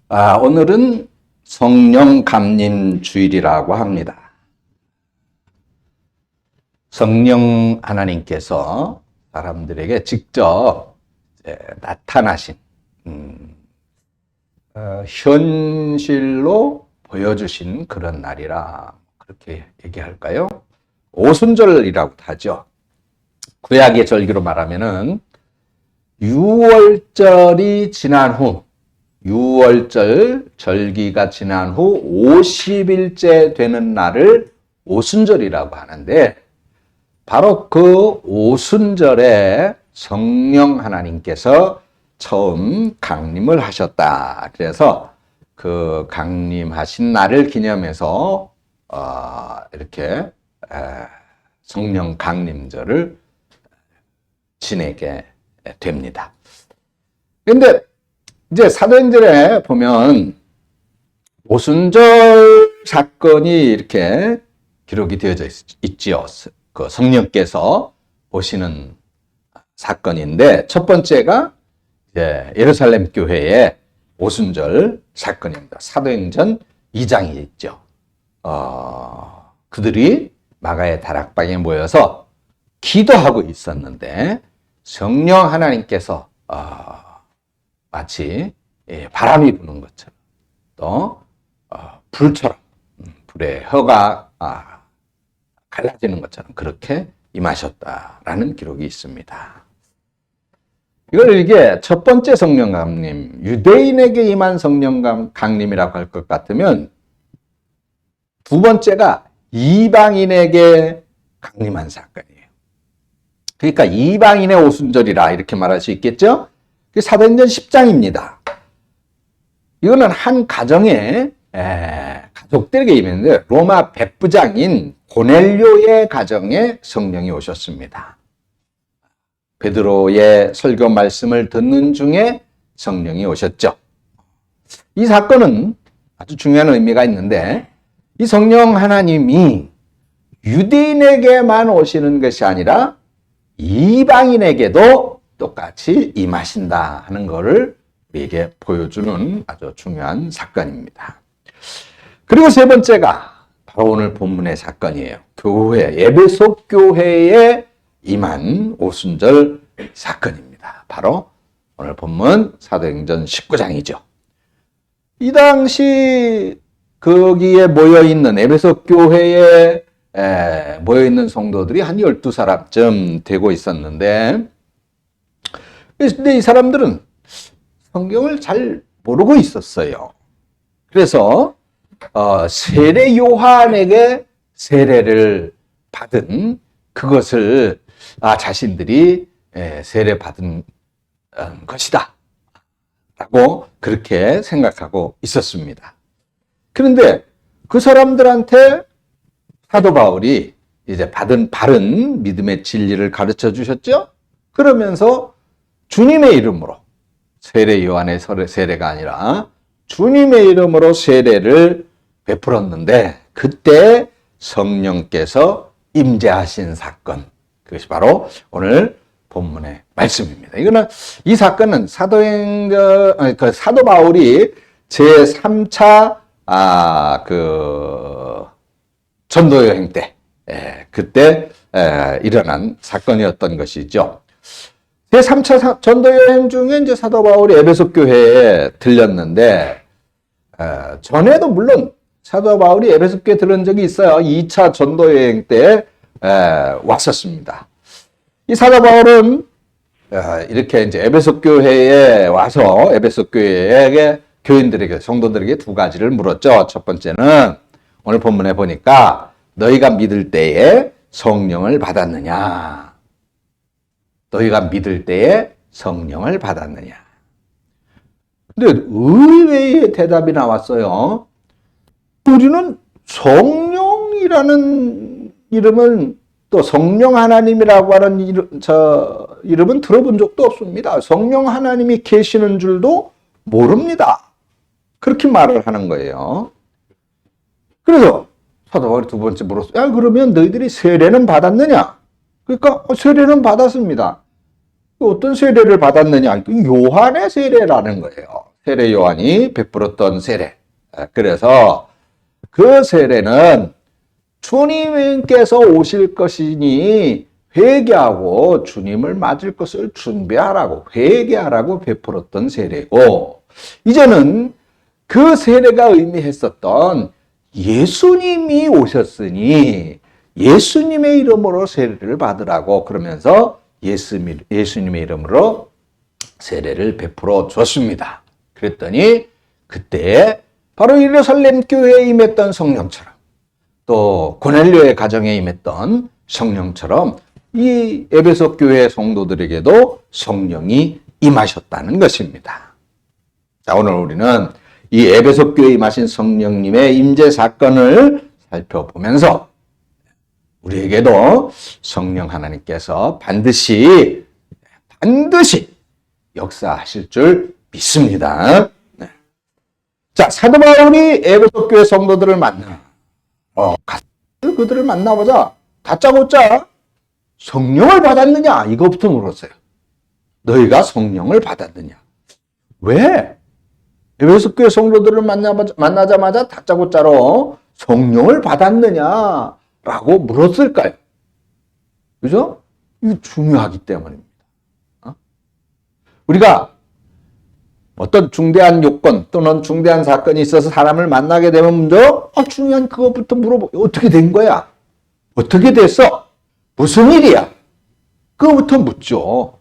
오늘은 성령 감림 주일이라고 합니다. 성령 하나님께서 사람들에게 직접 나타나신 현실로 보여주신 그런 날이라 그렇게 얘기할까요? 오순절이라고 하죠. 구약의 절기로 말하면은 6월절이 지난 후 6월절 절기가 지난 후 50일째 되는 날을 오순절이라고 하는데 바로 그 오순절에 성령 하나님께서 처음 강림을 하셨다. 그래서 그 강림하신 날을 기념해서 이렇게 성령 강림절을 지내게 됩니다. 그런데 이제 사도행전에 보면 오순절 사건이 이렇게 기록이 되어져 있지요. 그 성령께서 오시는 사건인데 첫 번째가 이제 예루살렘 교회의 오순절 사건입니다. 사도행전 2장이 있죠. 그들이 마가의 다락방에 모여서 기도하고 있었는데 성령 하나님께서 마치 바람이 부는 것처럼 또 불처럼 불의 혀가 갈라지는 것처럼 그렇게 임하셨다라는 기록이 있습니다. 이게 첫 번째 성령 강림, 유대인에게 임한 성령 강림이라고 할 것 같으면 두 번째가 이방인에게 강림한 사건이에요. 그러니까 이방인의 오순절이라 이렇게 말할 수 있겠죠? 사도행전 10장입니다. 이거는 한 가정에 가족들에게 임했는데 로마 백부장인 고넬료의 가정에 성령이 오셨습니다. 베드로의 설교 말씀을 듣는 중에 성령이 오셨죠. 이 사건은 아주 중요한 의미가 있는데 이 성령 하나님이 유대인에게만 오시는 것이 아니라 이방인에게도 똑같이 임하신다 하는 것을 우리에게 보여주는 아주 중요한 사건입니다. 그리고 세 번째가 바로 오늘 본문의 사건이에요. 에베소 교회에 임한 오순절 사건입니다. 바로 오늘 본문 사도행전 19장이죠. 이 당시 거기에 모여있는 에베소 교회에 모여있는 성도들이 한 12사람쯤 되고 있었는데 근데 이 사람들은 성경을 잘 모르고 있었어요. 그래서 세례 요한에게 세례를 받은 그것을 자신들이 세례 받은 것이다 라고 그렇게 생각하고 있었습니다. 그런데 그 사람들한테 사도 바울이 이제 받은 바른 믿음의 진리를 가르쳐 주셨죠. 그러면서 주님의 이름으로 세례 요한의 세례가 아니라 주님의 이름으로 세례를 베풀었는데 그때 성령께서 임재하신 사건, 그것이 바로 오늘 본문의 말씀입니다. 이 사건은 사도 바울이 제 3차 전도 여행 때 그때 일어난 사건이었던 것이죠. 제 3차 전도 여행 중에 이제 사도 바울이 에베소 교회에 들렸는데 전에도 물론 사도 바울이 에베소 교회에 들은 적이 있어요. 2차 전도 여행 때 왔었습니다. 이 사도 바울은 이렇게 이제 에베소 교회에 와서 에베소 교회에게 교인들에게 성도들에게 두 가지를 물었죠. 첫 번째는 오늘 본문에 보니까 너희가 믿을 때에 성령을 받았느냐? 너희가 믿을 때에 성령을 받았느냐? 근데 의외의 대답이 나왔어요. 우리는 성령이라는 이름은 또 성령 하나님이라고 하는 이름은 들어본 적도 없습니다. 성령 하나님이 계시는 줄도 모릅니다. 그렇게 말을 하는 거예요. 그래서 사도 바울이 두 번째 물었어요. 그러면 너희들이 세례는 받았느냐? 그러니까 세례는 받았습니다. 어떤 세례를 받았느냐? 요한의 세례라는 거예요. 세례 요한이 베풀었던 세례. 그래서 그 세례는 주님께서 오실 것이니 회개하고 주님을 맞을 것을 준비하라고, 회개하라고 베풀었던 세례고, 이제는 그 세례가 의미했었던 예수님이 오셨으니 예수님의 이름으로 세례를 받으라고, 그러면서 예수님의 이름으로 세례를 베풀어 줬습니다. 그랬더니 그때 바로 예루살렘 교회에 임했던 성령처럼, 또 고넬료의 가정에 임했던 성령처럼 이 에베소 교회 성도들에게도 성령이 임하셨다는 것입니다. 자, 오늘 우리는 이 에베소 교회에 임하신 성령님의 임재 사건을 살펴보면서 우리에게도 성령 하나님께서 반드시 역사하실 줄 믿습니다. 네. 자, 사도 바울이 에베소 교회 성도들을 만나 그들을 만나보자 다짜고짜 성령을 받았느냐, 이거부터 물었어요. 너희가 성령을 받았느냐? 왜 에베소 교회 성도들을 만나자마자 다짜고짜로 성령을 받았느냐라고 물었을까요? 그죠? 이거 중요하기 때문입니다. 우리가 어떤 중대한 요건 또는 중대한 사건이 있어서 사람을 만나게 되면 먼저 중요한 그것부터 물어보고, 어떻게 된 거야? 어떻게 됐어? 무슨 일이야? 그거부터 묻죠.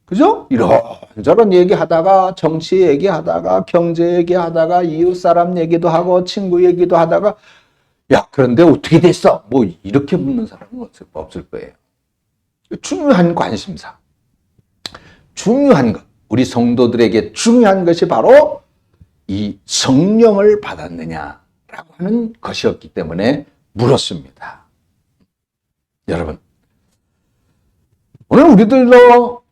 그죠? 이런저런 얘기하다가, 정치 얘기하다가, 경제 얘기하다가, 이웃 사람 얘기도 하고, 친구 얘기도 하다가, 야, 그런데 어떻게 됐어? 뭐 이렇게 묻는 사람은 없을 거예요. 중요한 관심사, 중요한 것, 우리 성도들에게 중요한 것이 바로 이 성령을 받았느냐라고 하는 것이었기 때문에 물었습니다. 여러분, 오늘 우리들도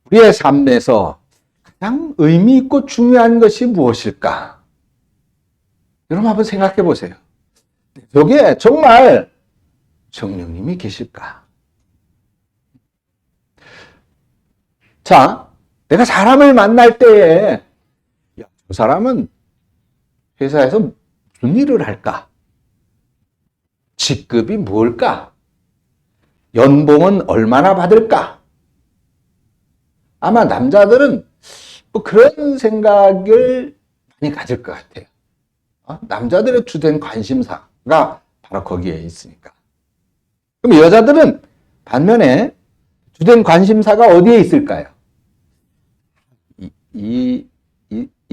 우리의 삶에서 가장 의미 있고 중요한 것이 무엇일까? 여러분 한번 생각해 보세요. 여기에 정말 성령님이 계실까? 자, 내가 사람을 만날 때에 저 사람은 회사에서 무슨 일을 할까? 직급이 뭘까? 연봉은 얼마나 받을까? 아마 남자들은 뭐 그런 생각을 많이 가질 것 같아요. 남자들의 주된 관심사가 바로 거기에 있으니까. 그럼 여자들은 반면에 주된 관심사가 어디에 있을까요? 이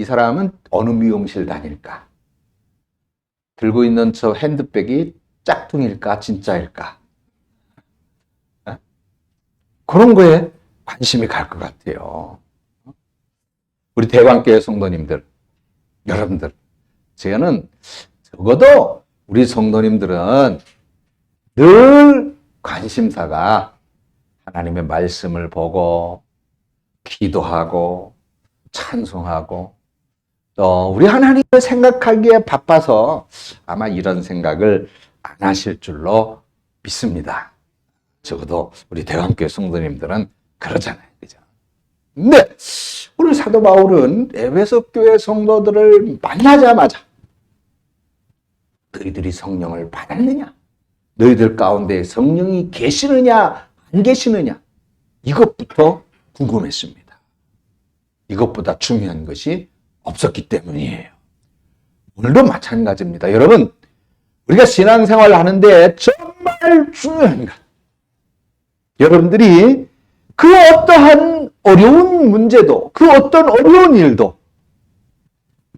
사람은 어느 미용실 다닐까? 들고 있는 저 핸드백이 짝퉁일까? 진짜일까? 그런 거에 관심이 갈 것 같아요. 우리 대관교회 성도님들, 여러분들, 저는 적어도 우리 성도님들은 늘 관심사가 하나님의 말씀을 보고 기도하고 찬송하고 또 우리 하나님을 생각하기에 바빠서 아마 이런 생각을 안 하실 줄로 믿습니다. 적어도 우리 대왕교회 성도님들은 그러잖아요. 그죠? 근데 오늘 사도 바울은 에베소 교회 성도들을 만나자마자 너희들이 성령을 받았느냐? 너희들 가운데 성령이 계시느냐? 안 계시느냐? 이것부터 궁금했습니다. 이것보다 중요한 것이 없었기 때문이에요. 오늘도 마찬가지입니다. 여러분, 우리가 신앙생활을 하는데 정말 중요한 것. 여러분들이 그 어떠한 어려운 문제도, 그 어떤 어려운 일도,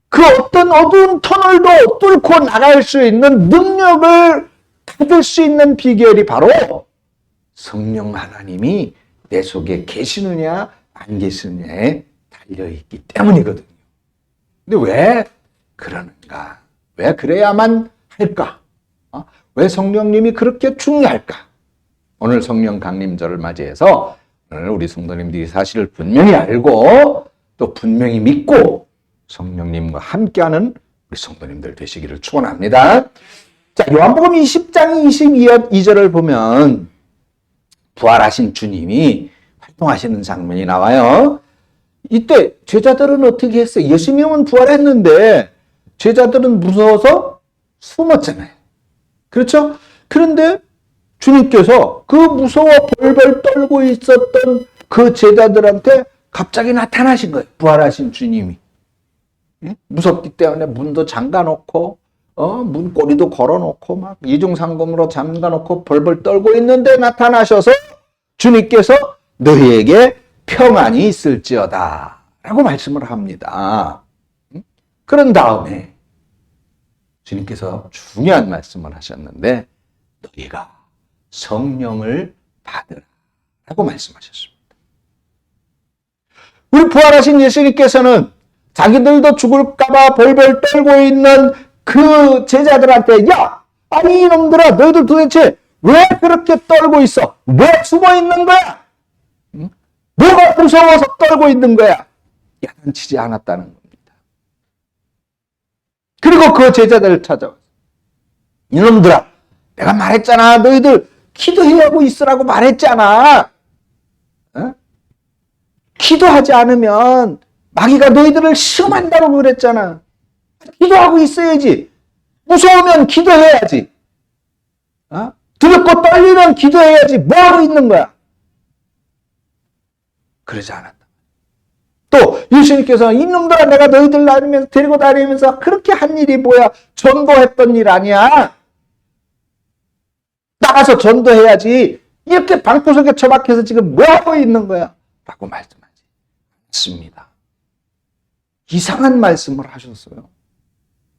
그 어떤 어두운 터널도 뚫고 나갈 수 있는 능력을 받을 수 있는 비결이 바로 성령 하나님이 내 속에 계시느냐 안 계시느냐에 달려있기 때문이거든요. 근데 왜 그러는가? 왜 그래야만 할까? 왜 성령님이 그렇게 중요할까? 오늘 성령 강림절을 맞이해서 오늘 우리 성도님들이 사실을 분명히 알고 또 분명히 믿고 성령님과 함께하는 우리 성도님들 되시기를 축원합니다. 자, 요한복음 20장 22절을 보면 부활하신 주님이 활동하시는 장면이 나와요. 이때 제자들은 어떻게 했어요? 예수님은 부활했는데 제자들은 무서워서 숨었잖아요. 그렇죠? 그런데 주님께서 그 무서워 벌벌 떨고 있었던 그 제자들한테 갑자기 나타나신 거예요. 부활하신 주님이. 무섭기 때문에 문도 잠가놓고 문고리도 걸어놓고 막 이중상검으로 잠가놓고 벌벌 떨고 있는데 나타나셔서 주님께서 너희에게 평안이 있을지어다 라고 말씀을 합니다. 그런 다음에 주님께서 중요한 말씀을 하셨는데 너희가 성령을 받으라 라고 말씀하셨습니다. 우리 부활하신 예수님께서는 자기들도 죽을까봐 벌벌 떨고 있는 그 제자들한테 야! 아니 이놈들아 너희들 도대체 왜 그렇게 떨고 있어? 왜 숨어 있는 거야? 뭐가 무서워서 떨고 있는 거야? 야단치지 않았다는 겁니다. 그리고 그 제자들을 찾아와서 이놈들아 내가 말했잖아. 너희들 기도해야 하고 있으라고 말했잖아. 기도하지 않으면 마귀가 너희들을 시험한다고 그랬잖아. 기도하고 있어야지. 무서우면 기도해야지. 두렵고 떨리면 기도해야지. 뭐하고 있는 거야? 그러지 않았다. 또 예수님께서 이놈들아 내가 너희들 데리고 다니면서 그렇게 한 일이 뭐야? 전도했던 일 아니야? 나가서 전도해야지. 이렇게 방구석에 처박혀서 지금 뭐하고 있는 거야? 라고 말씀하지 않습니다. 이상한 말씀을 하셨어요.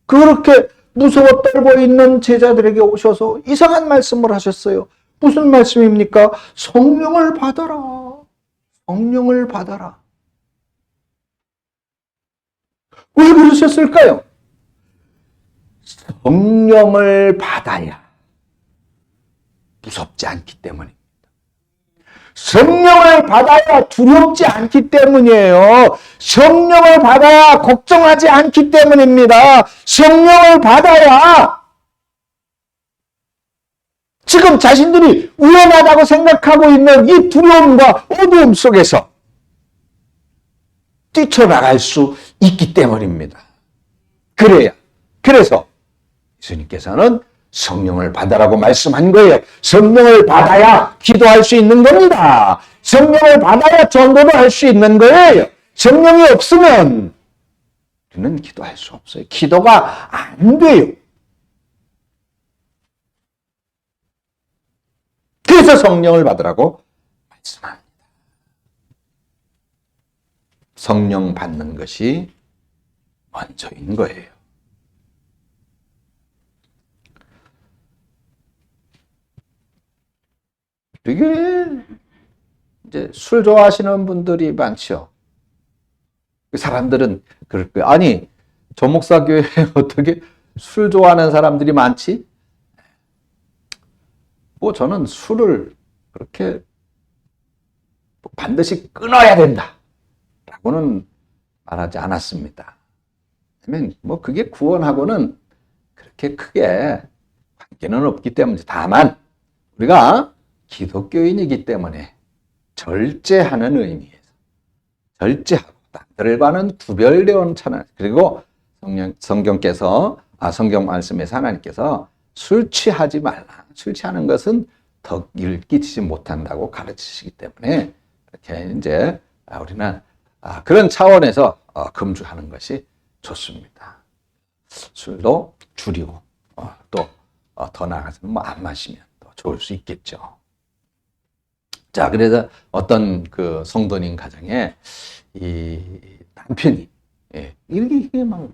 그렇게 무서워 떨고 있는 제자들에게 오셔서 이상한 말씀을 하셨어요. 무슨 말씀입니까? 성령을 받아라. 성령을 받아라. 왜 그러셨을까요? 성령을 받아야 무섭지 않기 때문입니다. 성령을 받아야 두렵지 않기 때문이에요. 성령을 받아야 걱정하지 않기 때문입니다. 성령을 받아야 지금 자신들이 위험하다고 생각하고 있는 이 두려움과 어두움 속에서 뛰쳐나갈 수 있기 때문입니다. 그래서 예수님께서는 성령을 받아라고 말씀한 거예요. 성령을 받아야 기도할 수 있는 겁니다. 성령을 받아야 전도도 할 수 있는 거예요. 성령이 없으면 우리는 기도할 수 없어요. 기도가 안 돼요. 그래서 성령을 받으라고 말씀합니다. 성령 받는 것이 먼저인 거예요. 되게 이제 술 좋아하시는 분들이 많죠. 사람들은 그럴 거예요. 아니, 저 목사 교회에 어떻게 술 좋아하는 사람들이 많지? 뭐 저는 술을 그렇게 반드시 끊어야 된다 라고는 말하지 않았습니다. 왜냐면 뭐 그게 구원하고는 그렇게 크게 관계는 없기 때문이죠. 다만 우리가 기독교인이기 때문에 절제하는 의미에서 절제하고 남들과는 구별되어 차는 그리고 성경 말씀에서 하나님께서 술 취하지 말라. 술 취하는 것은 덕을 끼치지 못한다고 가르치시기 때문에 이렇게 이제 우리는 그런 차원에서 금주하는 것이 좋습니다. 술도 줄이고 또 더 나아가서는 뭐 안 마시면 더 좋을 수 있겠죠. 자, 그래서 어떤 그 성도님 가정에 이 남편이 이렇게 막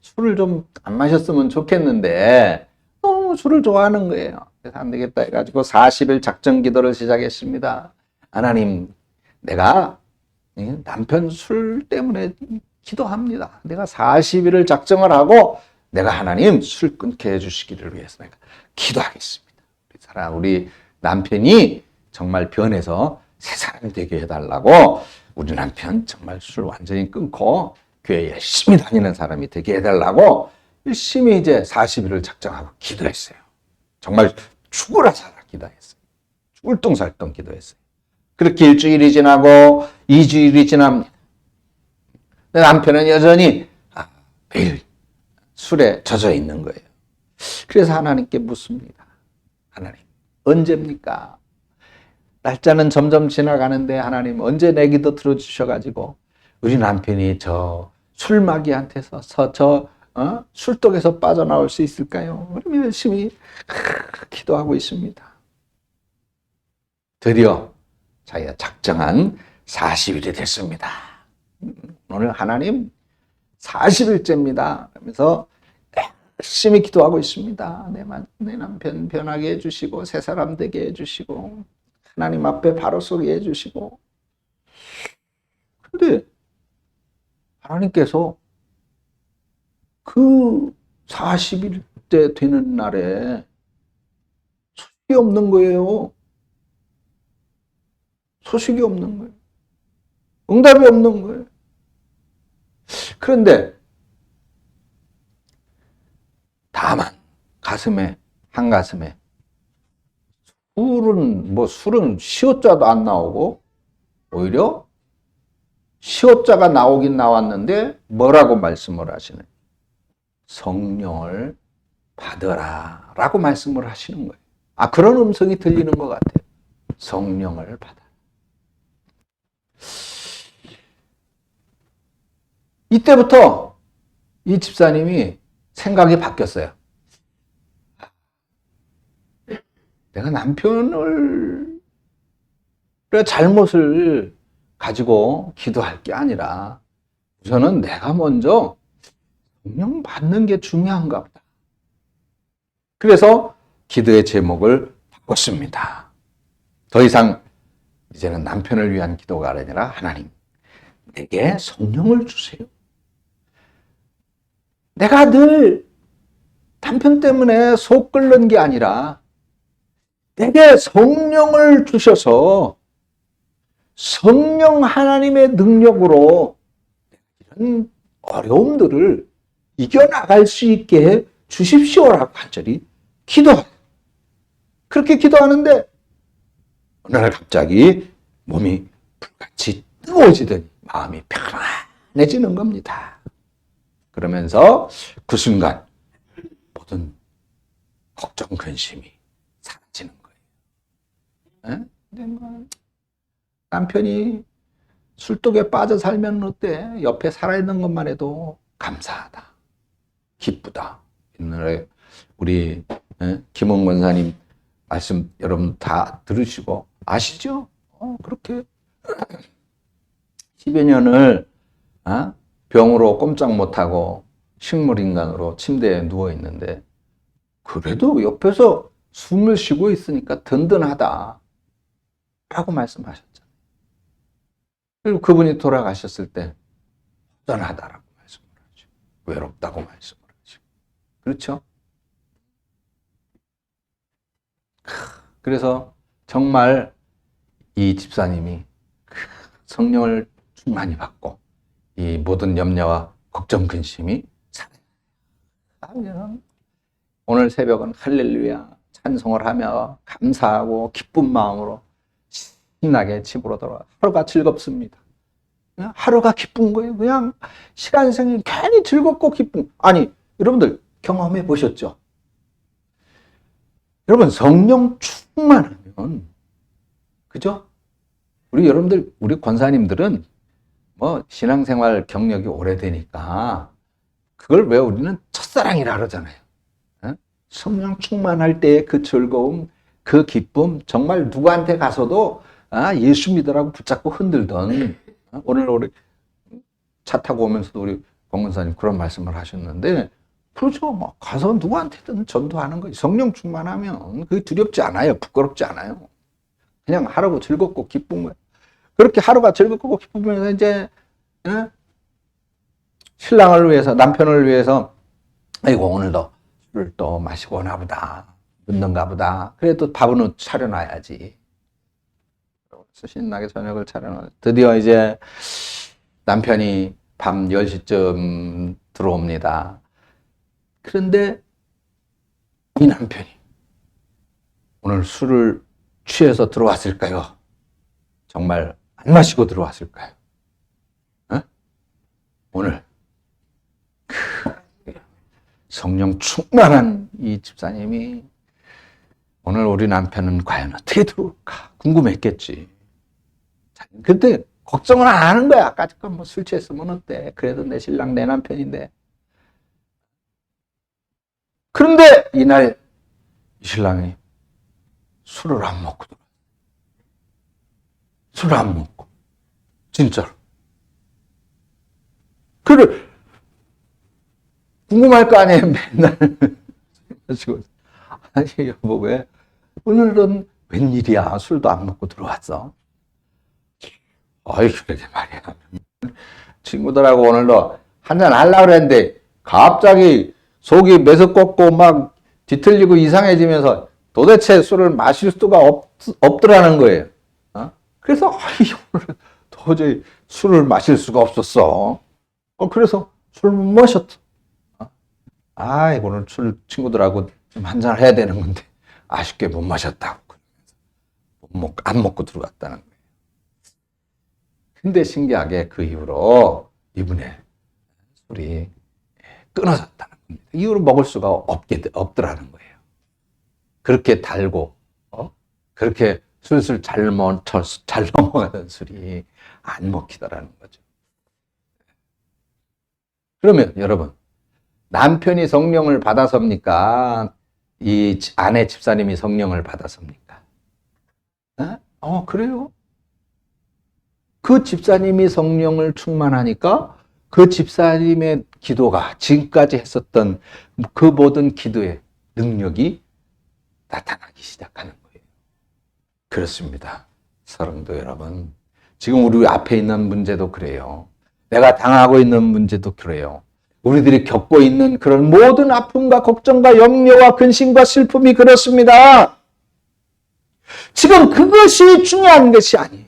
술을 좀 안 마셨으면 좋겠는데 너무 술을 좋아하는 거예요. 그래서 안 되겠다 해가지고 40일 작정 기도를 시작했습니다. 하나님, 내가 남편 술 때문에 기도합니다. 내가 40일을 작정을 하고 내가 하나님 술 끊게 해주시기를 위해서 내가 기도하겠습니다. 우리 남편이 정말 변해서 새 사람이 되게 해달라고 우리 남편 정말 술 완전히 끊고 교회 열심히 다니는 사람이 되게 해달라고 열심히 이제 40일을 작정하고 기도했어요. 정말 죽으라 살아 기도했어요. 죽을 똥살똥 기도했어요. 그렇게 일주일이 지나고 2주일이 지납니다. 남편은 여전히 매일 술에 젖어 있는 거예요. 그래서 하나님께 묻습니다. 하나님, 언제입니까? 날짜는 점점 지나가는데 하나님 언제 내 기도 들어주셔가지고 우리 남편이 저 술마귀한테서 술독에서 빠져나올 수 있을까요? 우리 열심히 기도하고 있습니다. 드디어 자기가 작정한 40일이 됐습니다. 오늘 하나님 40일째입니다. 그러면서 열심히 기도하고 있습니다. 내 남편 변하게 해주시고 새 사람 되게 해주시고 하나님 앞에 바로 서게 해주시고. 그런데 하나님께서 그 40일째 되는 날에 소식이 없는 거예요. 소식이 없는 거예요. 응답이 없는 거예요. 그런데 다만 한가슴에 술은 시옷자도 안 나오고 오히려 시옷자가 나오긴 나왔는데 뭐라고 말씀을 하시나요? 성령을 받으라 라고 말씀을 하시는 거예요. 그런 음성이 들리는 것 같아요. 성령을 받아라. 이때부터 이 집사님이 생각이 바뀌었어요. 내가 남편을 잘못을 가지고 기도할 게 아니라 우선은 내가 먼저 성령 받는 게 중요한가 보다. 그래서 기도의 제목을 바꿨습니다. 더 이상 이제는 남편을 위한 기도가 아니라 하나님, 내게 성령을 주세요. 내가 늘 남편 때문에 속 끓는 게 아니라 내게 성령을 주셔서 성령 하나님의 능력으로 이런 어려움들을 이겨나갈 수 있게 해 주십시오라고 간절히 기도해요. 그렇게 기도하는데 어느 날 갑자기 몸이 불같이 뜨거워지더니 마음이 편안해지는 겁니다. 그러면서 그 순간 모든 걱정, 근심이 사라지는 거예요. 남편이 술독에 빠져 살면 어때? 옆에 살아있는 것만 해도 감사하다, 기쁘다. 옛날에 우리 김원 권사님 말씀 여러분 다 들으시고 아시죠? 그렇게 10여 년을 병으로 꼼짝 못하고 식물인간으로 침대에 누워있는데 그래도 옆에서 숨을 쉬고 있으니까 든든하다 라고 말씀하셨잖아요. 그리고 그분이 돌아가셨을 때 허전하다라고 말씀을 하죠. 외롭다고 말씀을 하죠. 그렇죠? 그래서 정말 이 집사님이 성령을 충만히 받고 이 모든 염려와 걱정, 근심이 사라져요. 오늘 새벽은 할렐루야 찬송을 하며 감사하고 기쁜 마음으로 신나게 집으로 돌아와 하루가 즐겁습니다. 하루가 기쁜 거예요. 그냥 시간 생일 괜히 즐겁고 기쁜. 아니 여러분들 경험해 보셨죠? 여러분 성령 충만하면 그죠? 여러분들 우리 권사님들은 신앙생활 경력이 오래되니까 그걸 왜 우리는 첫사랑이라 그러잖아요. 성령 충만할 때의 그 즐거움, 그 기쁨, 정말 누구한테 가서도 예수 믿으라고 붙잡고 흔들던 오늘 우리 차 타고 오면서도 우리 권사님 그런 말씀을 하셨는데 그렇죠. 가서 누구한테든 전도하는 거예요. 성령 충만하면 그게 두렵지 않아요. 부끄럽지 않아요. 그냥 하루가 즐겁고 기쁜 거예요. 그렇게 하루가 즐겁고 기쁘면서 이제 신랑을 위해서 남편을 위해서 아이고 오늘도 술을 또 마시고 오나 보다 늦는가 보다 그래도 밥은 차려놔야지. 그래서 신나게 저녁을 차려놔. 드디어 이제 남편이 밤 10시쯤 들어옵니다. 그런데 이 남편이 오늘 술을 취해서 들어왔을까요? 정말 안 마시고 들어왔을까요? 오늘 성령 충만한 이 집사님이 오늘 우리 남편은 과연 어떻게 들어올까 궁금했겠지. 근데 걱정은 안 하는 거야. 아까지껏 뭐 술 취했으면 어때? 그래도 내 신랑 내 남편인데. 그런데 이날 이 신랑이 술을 안 먹고 들어왔어. 술을 안 먹고. 진짜로. 그를 궁금할 거 아니에요. 맨날. 아니 여보 왜 오늘은 웬일이야. 술도 안 먹고 들어왔어. 어이 그러게 말이야. 친구들하고 오늘도 한잔 하려고 그랬는데 갑자기 속이 메스껍고 막 뒤틀리고 이상해지면서 도대체 술을 마실 수가 없더라는 거예요. 그래서 오늘 도저히 술을 마실 수가 없었어. 그래서 술 못 마셨어. 오늘 술 친구들하고 좀 한잔 해야 되는 건데 아쉽게 못 마셨다고. 안 먹고 들어갔다는 거예요. 근데 신기하게 그 이후로 이분의 술이 끊어졌다는 겁니다. 이후로 먹을 수가 없더라는 거예요. 그렇게 달고, 그렇게 술술 잘 넘어가던 술이 안 먹히더라는 거죠. 그러면 여러분, 남편이 성령을 받아섭니까? 이 아내 집사님이 성령을 받아섭니까? 그래요? 그 집사님이 성령을 충만하니까 그 집사님의 기도가 지금까지 했었던 그 모든 기도의 능력이 나타나기 시작하는 거예요. 그렇습니다. 사랑도 여러분, 지금 우리 앞에 있는 문제도 그래요. 내가 당하고 있는 문제도 그래요. 우리들이 겪고 있는 그런 모든 아픔과 걱정과 염려와 근심과 슬픔이 그렇습니다. 지금 그것이 중요한 것이 아니에요.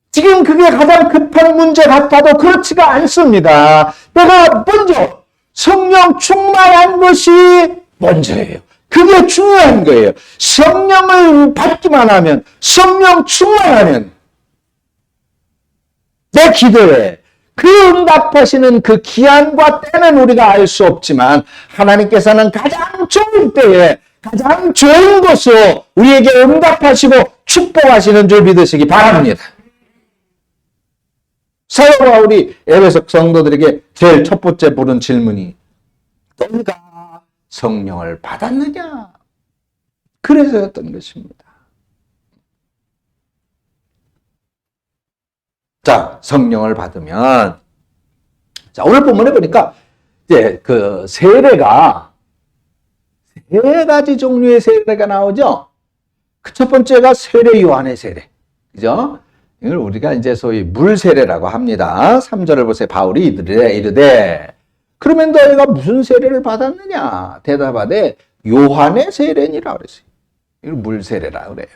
지금 그게 가장 급한 문제 같아도 그렇지가 않습니다. 내가 먼저 성령 충만한 것이 먼저예요. 그게 중요한 거예요. 성령을 받기만 하면, 성령 충만하면 내 기도에 그 응답하시는 그 기한과 때는 우리가 알 수 없지만 하나님께서는 가장 좋은 때에 가장 좋은 것으로 우리에게 응답하시고 축복하시는 줄 믿으시기 바랍니다. 사도 바울이 에베소 성도들에게 제일 첫 번째 물은 질문이 너희가 성령을 받았느냐? 그래서였던 것입니다. 자, 성령을 받으면 자, 오늘 본문에 보니까 이제 그 세례가 세 가지 종류의 세례가 나오죠. 그 첫 번째가 세례 요한의 세례. 그죠? 이걸 우리가 이제 소위 물 세례라고 합니다. 3절을 보세요. 바울이 이르되 그러면 너희가 무슨 세례를 받았느냐? 대답하되 요한의 세례니라 그랬어요. 이걸 물 세례라 그래요.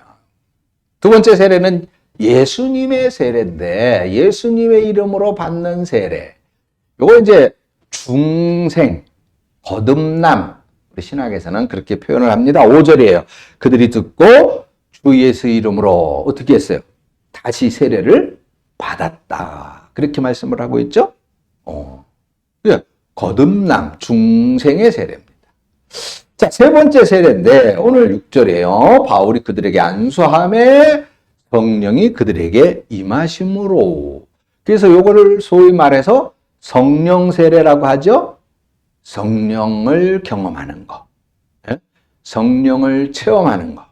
두 번째 세례는 예수님의 세례인데 예수님의 이름으로 받는 세례. 요거 이제 중생, 거듭남. 우리 신학에서는 그렇게 표현을 합니다. 5절이에요. 그들이 듣고 주 예수 이름으로 어떻게 했어요? 다시 세례를 받았다. 그렇게 말씀을 하고 있죠? 거듭남, 중생의 세례입니다. 자, 세 번째 세례인데 오늘 6절이에요. 바울이 그들에게 안수함에 성령이 그들에게 임하심으로. 그래서 요거를 소위 말해서 성령 세례라고 하죠. 성령을 경험하는 거. 성령을 체험하는 거.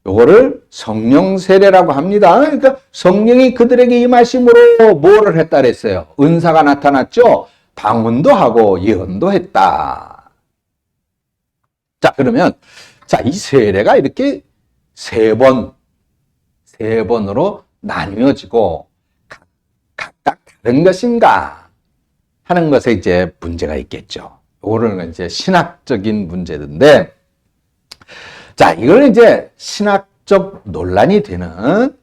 요거를 성령 세례라고 합니다. 그러니까 성령이 그들에게 임하심으로 뭐를 했다 그랬어요? 은사가 나타났죠? 방언도 하고 예언도 했다. 자, 그러면 이 세례가 이렇게 세 번으로 나뉘어지고 각각 다른 것인가 하는 것에 이제 문제가 있겠죠. 요거는 이제 신학적인 문제인데 자, 이걸 이제 신학적 논란이 되는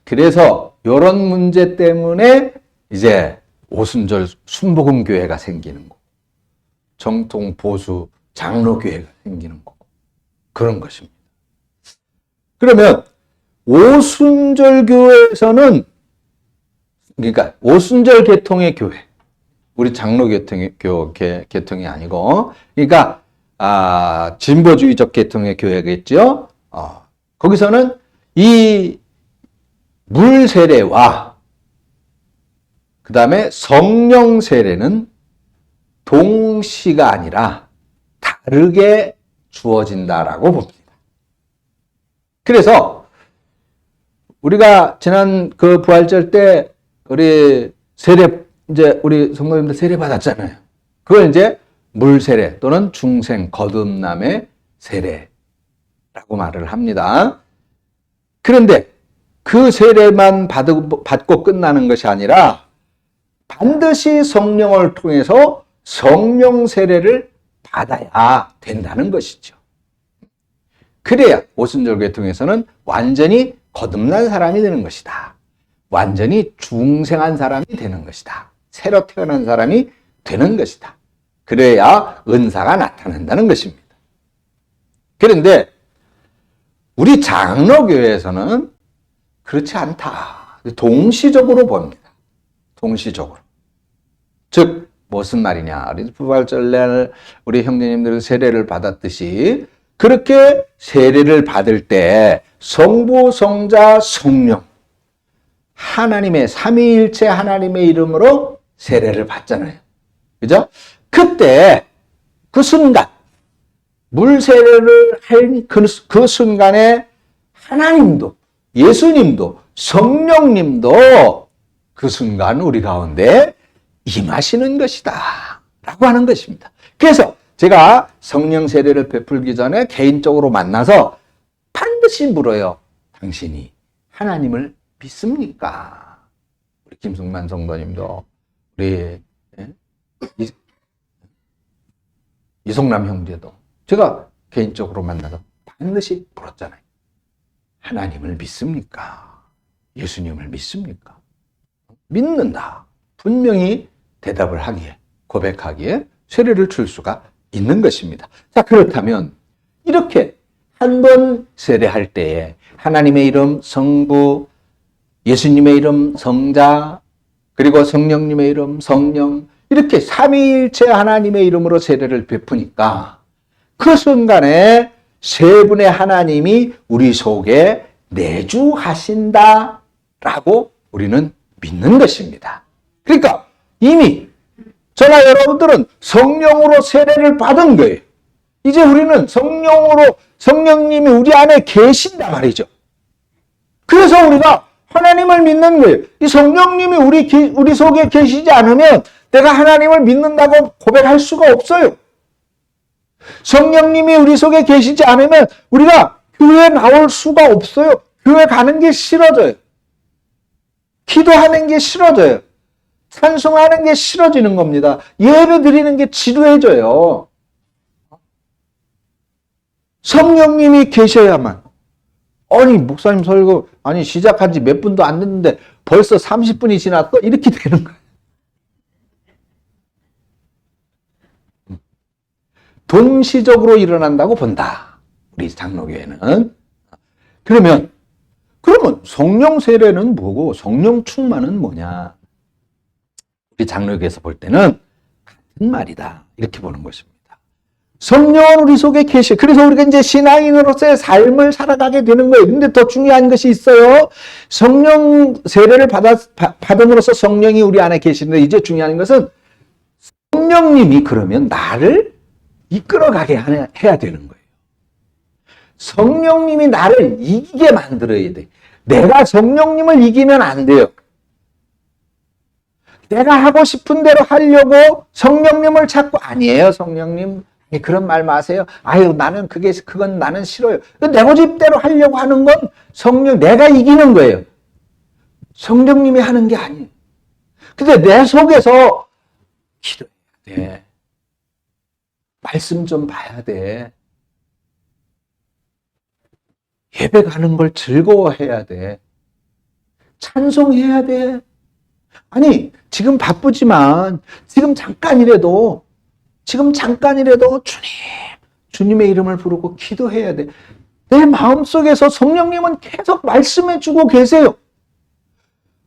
그래서 이런 문제 때문에 이제 오순절 순복음교회가 생기는 거, 정통 보수 장로교회가 생기는 거 그런 것입니다. 그러면 오순절 교회에서는 그러니까 오순절 계통의 교회 우리 장로 계통이 아니고, 그러니까 진보주의적 계통의 교회겠죠. 거기서는 이 물 세례와 그 다음에 성령 세례는 동시가 아니라 다르게 주어진다라고 봅니다. 그래서 우리가 지난 그 부활절 때 우리 우리 성도님들 세례 받았잖아요. 그걸 이제 물 세례 또는 중생 거듭남의 세례라고 말을 합니다. 그런데 그 세례만 받고 끝나는 것이 아니라 반드시 성령을 통해서 성령 세례를 받아야 된다는 것이죠. 그래야 오순절 계통에서는 완전히 거듭난 사람이 되는 것이다. 완전히 중생한 사람이 되는 것이다. 새로 태어난 사람이 되는 것이다. 그래야 은사가 나타난다는 것입니다. 그런데 우리 장로교회에서는 그렇지 않다. 동시적으로 봅니다. 동시적으로. 즉 무슨 말이냐. 우리 부활절날 우리 형제님들은 세례를 받았듯이 그렇게 세례를 받을 때 성부, 성자, 성령 하나님의 삼위일체 하나님의 이름으로 세례를 받잖아요. 그죠? 그때 그 순간 물 세례를 한 그 순간에 하나님도 예수님도 성령님도 그 순간 우리 가운데 임하시는 것이다 라고 하는 것입니다. 그래서 제가 성령 세례를 베풀기 전에 개인적으로 만나서 반드시 물어요. 당신이 하나님을 믿습니까? 우리 김승만 성도님도 우리 이성남 형제도 제가 개인적으로 만나서 반드시 물었잖아요. 하나님을 믿습니까? 예수님을 믿습니까? 믿는다. 분명히 대답을 하기에, 고백하기에 세례를 줄 수가 있는 것입니다. 자, 그렇다면 이렇게 한 번 세례할 때에 하나님의 이름 성부, 예수님의 이름 성자, 그리고 성령님의 이름 성령, 이렇게 삼위일체 하나님의 이름으로 세례를 베푸니까 그 순간에 세 분의 하나님이 우리 속에 내주하신다라고 우리는 믿는 것입니다. 그러니까 이미 저나 여러분들은 성령으로 세례를 받은 거예요. 이제 우리는 성령님이 우리 안에 계신다 말이죠. 그래서 우리가 하나님을 믿는 거예요. 이 성령님이 우리 속에 계시지 않으면 내가 하나님을 믿는다고 고백할 수가 없어요. 성령님이 우리 속에 계시지 않으면 우리가 교회에 나올 수가 없어요. 교회 가는 게 싫어져요. 기도하는 게 싫어져요. 찬송하는 게 싫어지는 겁니다. 예배 드리는 게 지루해져요. 성령님이 계셔야만. 아니 목사님 설교 시작한 지 몇 분도 안 됐는데 벌써 30분이 지났어? 이렇게 되는 거예요. 동시적으로 일어난다고 본다. 우리 장로교회는. 그러면 성령 세례는 뭐고 성령 충만은 뭐냐? 우리 장로교회에서 볼 때는 같은 말이다. 이렇게 보는 것입니다. 성령은 우리 속에 계시. 그래서 우리가 이제 신앙인으로서의 삶을 살아가게 되는 거예요. 근데 더 중요한 것이 있어요. 성령 세례를 받음으로써 성령이 우리 안에 계시는데 이제 중요한 것은 성령님이 그러면 나를 이끌어가게 해야 되는 거예요. 성령님이 나를 이기게 만들어야 돼. 내가 성령님을 이기면 안 돼요. 내가 하고 싶은 대로 하려고 성령님을 찾고 아니에요. 성령님 그런 말 마세요. 나는 그건 나는 싫어요. 내 고집대로 하려고 하는 건 내가 이기는 거예요. 성령님이 하는 게 아니에요. 근데 내 속에서 기도해야 돼. 말씀 좀 봐야 돼. 예배 가는 걸 즐거워해야 돼. 찬송해야 돼. 지금 바쁘지만 지금 잠깐이라도 주님의 이름을 부르고 기도해야 돼. 내 마음속에서 성령님은 계속 말씀해 주고 계세요.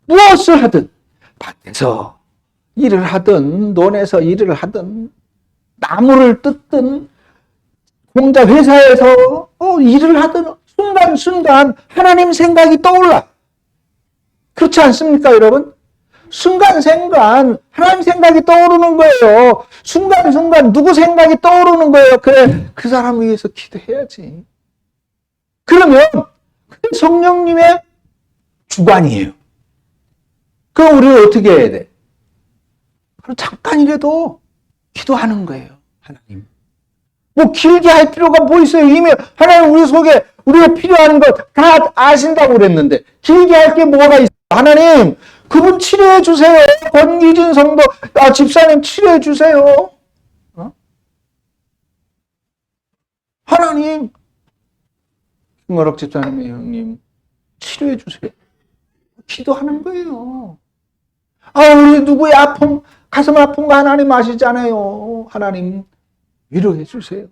무엇을 하든 밭에서 일을 하든 논에서 일을 하든 나무를 뜯든 공자 회사에서 일을 하든 순간순간 하나님 생각이 떠올라. 그렇지 않습니까, 여러분? 순간순간 하나님 생각이 떠오르는 거예요. 순간순간 누구 생각이 떠오르는 거예요. 그래, 그 사람 위해서 기도해야지. 그러면 그게 성령님의 주관이에요. 그럼 우리는 어떻게 해야 돼? 잠깐이라도 기도하는 거예요. 하나님. 뭐 길게 할 필요가 뭐 있어요? 이미 하나님 우리 속에 우리가 필요한 것 다 아신다고 그랬는데 길게 할 게 뭐가 있어요? 하나님 그분 치료해 주세요. 권기진 성도 집사님 치료해 주세요. 하나님 김어록 집사님의 형님 치료해 주세요. 기도하는 거예요. 우리 누구의 아픔 가슴 아픈 거 하나님 아시잖아요. 하나님 위로해 주세요.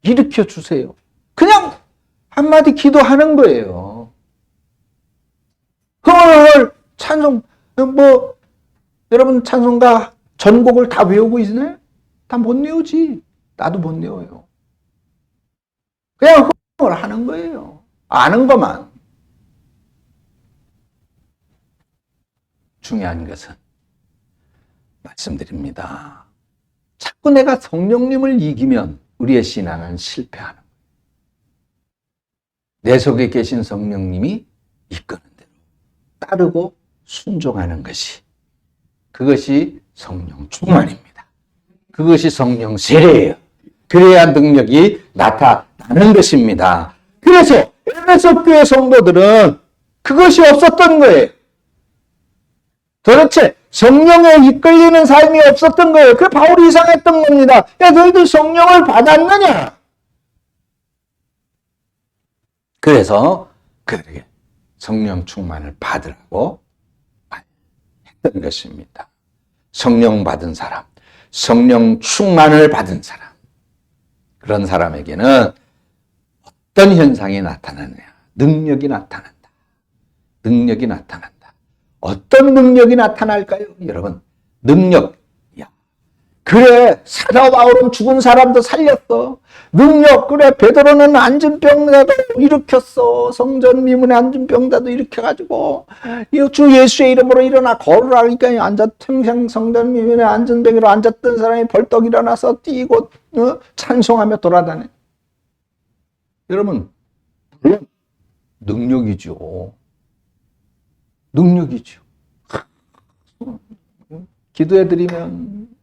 일으켜 주세요. 그냥 한마디 기도하는 거예요. 흥얼흥얼 찬송 여러분 찬송가 전곡을 다 외우고 있나요? 다 못 외우지. 나도 못 외워요. 그냥 흥얼 하는 거예요. 아는 것만. 중요한 것은 말씀드립니다. 자꾸 내가 성령님을 이기면 우리의 신앙은 실패하는 거예요. 내 속에 계신 성령님이 이끄는 대로 따르고 순종하는 것이 그것이 성령 충만입니다. 그것이 성령 세례예요. 그래야 능력이 나타나는 것입니다. 그래서 에베소 교회 성도들은 그것이 없었던 거예요. 도대체 성령에 이끌리는 삶이 없었던 거예요. 그 바울이 이상했던 겁니다. 야, 너희들 성령을 받았느냐? 그래서 그들에게 성령 충만을 받으라고 했던 것입니다. 성령 받은 사람, 성령 충만을 받은 사람, 그런 사람에게는 어떤 현상이 나타나느냐? 능력이 나타난다. 능력이 나타난다. 어떤 능력이 나타날까요? 여러분, 능력. 그래, 사도 바울은 죽은 사람도 살렸어. 능력. 그래, 베드로는 앉은 병자도 일으켰어. 성전 미문에 앉은 병자도 일으켜가지고 주 예수의 이름으로 일어나 걸으라 하니까 평생 성전 미문에 앉은 병으로 앉았던 사람이 벌떡 일어나서 뛰고 찬송하며 돌아다녀. 여러분, 물론 능력이죠. 능력이죠. 기도해드리면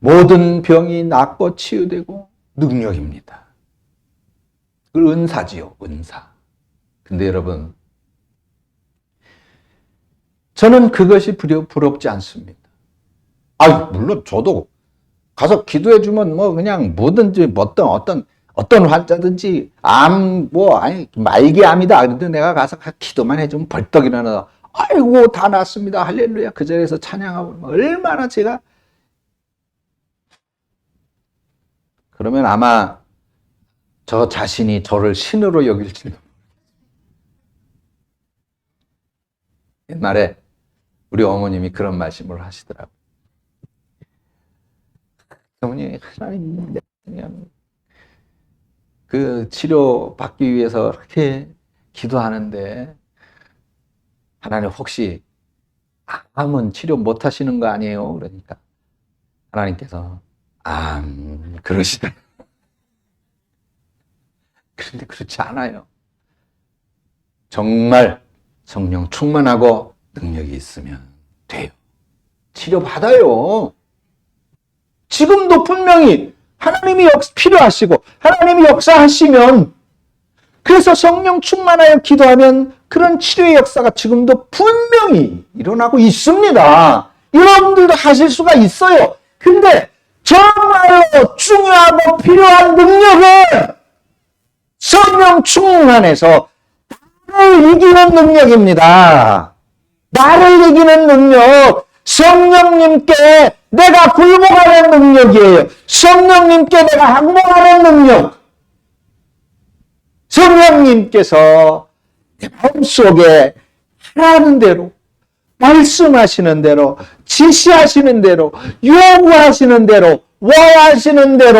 모든 병이 낫고 치유되고 능력입니다. 그걸 은사지요, 은사. 근데 여러분, 저는 그것이 부럽지 않습니다. 물론 저도 가서 기도해주면 그냥 뭐든지 어떤 환자든지 말기암이다. 그런데 내가 가서 기도만 해주면 벌떡 일어나서 아이고 다 낫습니다. 할렐루야. 그 자리에서 찬양하고 얼마나 제가 그러면 아마 저 자신이 저를 신으로 여길지도. 옛날에 우리 어머님이 그런 말씀을 하시더라고요. 어머니 하나님 그냥 그 치료 받기 위해서 그렇게 기도하는데 하나님 혹시 암은 치료 못 하시는 거 아니에요? 그러니까 하나님께서 그러시다. 그런데 그렇지 않아요. 정말 성령 충만하고 능력이 있으면 돼요. 치료받아요. 지금도 분명히 하나님이 필요하시고 하나님이 역사하시면 그래서 성령 충만하여 기도하면 그런 치료의 역사가 지금도 분명히 일어나고 있습니다. 여러분들도 하실 수가 있어요. 근데 정말로 중요하고 필요한 능력은 성령 충만해서 나를 이기는 능력입니다. 나를 이기는 능력, 성령님께 내가 굴복하는 능력이에요. 성령님께 내가 항복하는 능력. 성령님께서 내 마음속에 하라는 대로 말씀하시는 대로, 지시하시는 대로, 요구하시는 대로, 원하시는 대로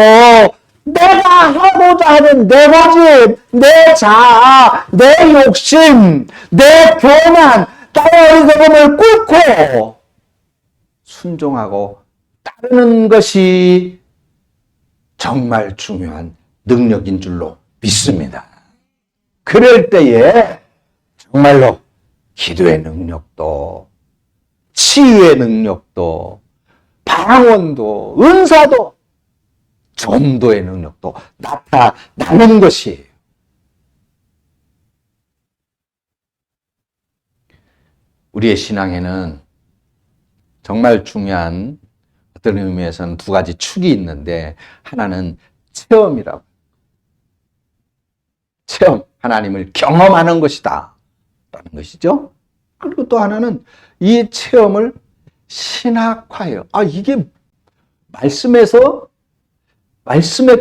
내가 하고자 하는 내 고집, 내 자아, 내 욕심, 내 교만, 나의 어리석음을 꿇고 순종하고 따르는 것이 정말 중요한 능력인 줄로 믿습니다. 그럴 때에 정말로 기도의 능력도, 치유의 능력도, 방언도, 은사도, 전도의 능력도 나타나는 것이에요. 우리의 신앙에는 정말 중요한 어떤 의미에서는 두 가지 축이 있는데, 하나는 체험이라고. 체험, 하나님을 경험하는 것이다 라는 것이죠. 그리고 또 하나는 이 체험을 신학화해요. 이게 말씀에